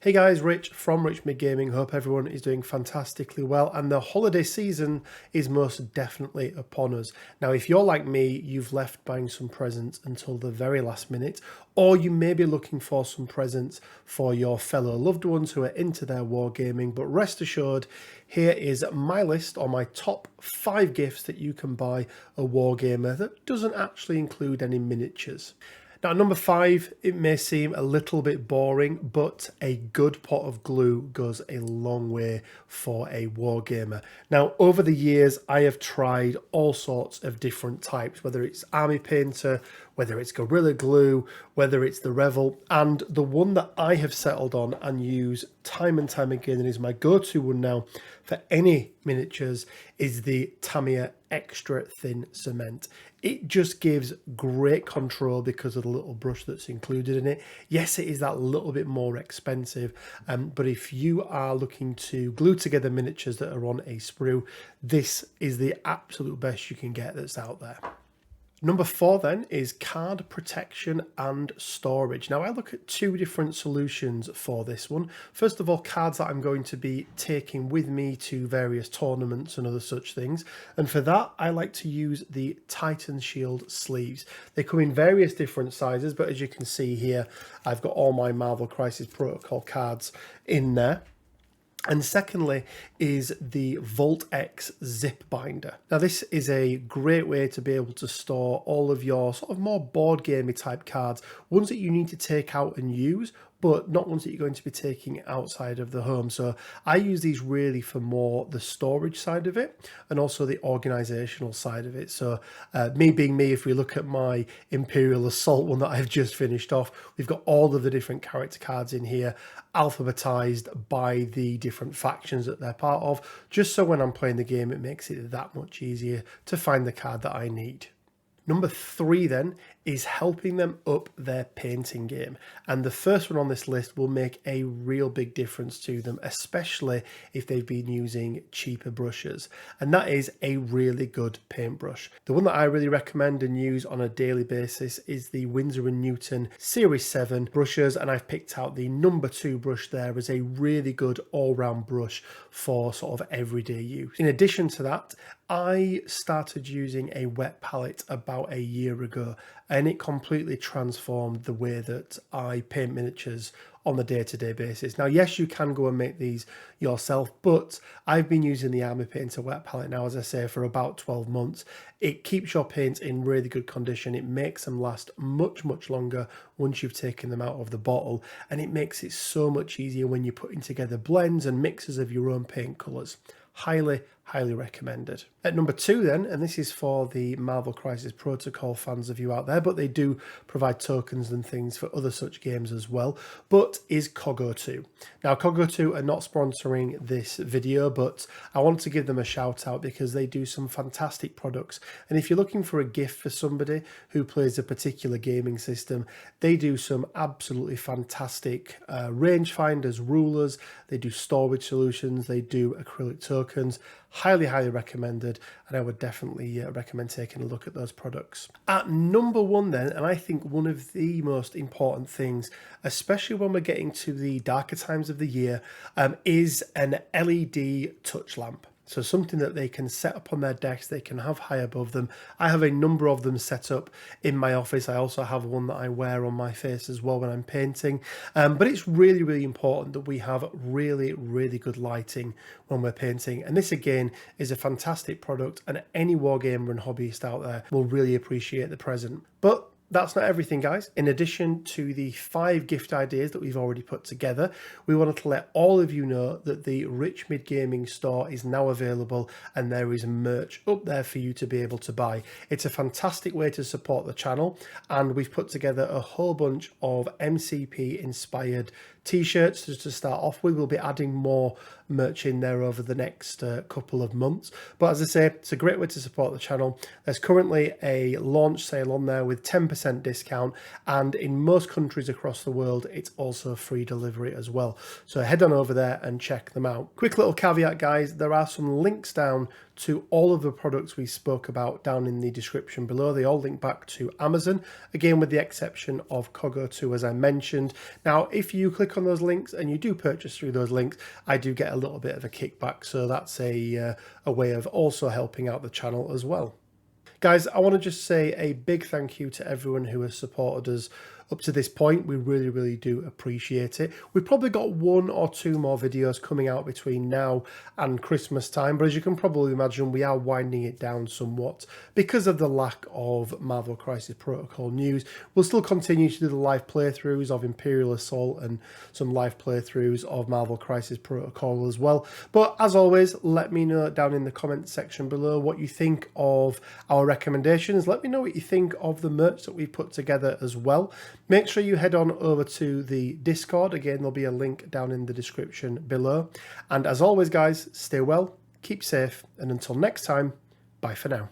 Hey guys, Rich from Rich Mid Gaming. Hope everyone is doing fantastically well, and the holiday season is most definitely upon us. Now, if you're like me, you've left buying some presents until the very last minute, or you may be looking for some presents for your fellow loved ones who are into their wargaming, but rest assured, here is my list or my top 5 gifts that you can buy a wargamer that doesn't actually include any miniatures. Now, number 5, it may seem a little bit boring, but a good pot of glue goes a long way for a wargamer. Now, over the years, I have tried all sorts of different types, whether it's army painter, whether it's Gorilla Glue, whether it's the Revel, and the one that I have settled on and use time and time again and is my go-to one now for any miniatures is the Tamiya Extra Thin Cement. It just gives great control because of the little brush that's included in it. Yes, it is that little bit more expensive, but if you are looking to glue together miniatures that are on a sprue, this is the absolute best you can get that's out there. Number 4 then is card protection and storage. Now I look at 2 different solutions for this one. First of all, cards that I'm going to be taking with me to various tournaments and other such things. And for that, I like to use the Titan Shield sleeves. They come in various different sizes, but as you can see here, I've got all my Marvel Crisis Protocol cards in there. And secondly is the Volt X zip binder. Now this is a great way to be able to store all of your sort of more board gamey type cards, ones that you need to take out and use, but not ones that you're going to be taking outside of the home. So I use these really for more the storage side of it and also the organizational side of it. So me being me, if we look at my Imperial Assault one that I've just finished off, we've got all of the different character cards in here, alphabetized by the different factions that they're part of, just so when I'm playing the game, it makes it that much easier to find the card that I need. Number 3 then is helping them up their painting game. And the first one on this list will make a real big difference to them, especially if they've been using cheaper brushes. And that is a really good paintbrush. The one that I really recommend and use on a daily basis is the Winsor & Newton Series 7 brushes. And I've picked out the number 2 brush there as a really good all-round brush for sort of everyday use. In addition to that, I started using a wet palette about a year ago, and it completely transformed the way that I paint miniatures on the day-to-day basis. Now, yes, you can go and make these yourself, but I've been using the Army Painter wet palette now, as I say, for about 12 months. It keeps your paints in really good condition. It makes them last much, much longer once you've taken them out of the bottle, and it makes it so much easier when you're putting together blends and mixes of your own paint colours. Highly recommended. At number 2 then, and this is for the Marvel Crisis Protocol fans of you out there, but they do provide tokens and things for other such games as well, but is Coggo 2. Now Coggo 2 are not sponsoring this video, but I want to give them a shout out because they do some fantastic products. And if you're looking for a gift for somebody who plays a particular gaming system, they do some absolutely fantastic rangefinders, rulers, they do storage solutions, they do acrylic tokens. Highly recommended, and I would definitely recommend taking a look at those products. At number 1 then, and I think one of the most important things, especially when we're getting to the darker times of the year, is an LED touch lamp. So something that they can set up on their decks, they can have high above them. I have a number of them set up in my office. I also have one that I wear on my face as well when I'm painting. But it's really important that we have really good lighting when we're painting. And this again is a fantastic product, and any wargamer and hobbyist out there will really appreciate the present. But that's not everything, guys. In addition to the 5 gift ideas that we've already put together, we wanted to let all of you know that the Rich Mid Gaming store is now available, and there is merch up there for you to be able to buy. It's a fantastic way to support the channel, and we've put together a whole bunch of MCP inspired t-shirts to start off with. We'll be adding more merch in there over the next couple of months, but as I say, it's a great way to support the channel. There's currently a launch sale on there with 10% discount, and in most countries across the world it's also free delivery as well, so head on over there and check them out. Quick little caveat, guys, there are some links down to all of the products we spoke about down in the description below. They all link back to Amazon, again with the exception of Coggo 2 as I mentioned. Now if you click on those links and you do purchase through those links, I do get a little bit of a kickback. So that's a way of also helping out the channel as well. Guys, I want to just say a big thank you to everyone who has supported us up to this point. We really, really do appreciate it. We've probably got 1 or 2 more videos coming out between now and Christmas time, but as you can probably imagine, we are winding it down somewhat because of the lack of Marvel Crisis Protocol news. We'll still continue to do the live playthroughs of Imperial Assault and some live playthroughs of Marvel Crisis Protocol as well. But as always, let me know down in the comments section below what you think of our recommendations. Let me know what you think of the merch that we've put together as well. Make sure you head on over to the Discord. Again, there'll be a link down in the description below. And as always, guys, stay well, keep safe, and until next time, bye for now.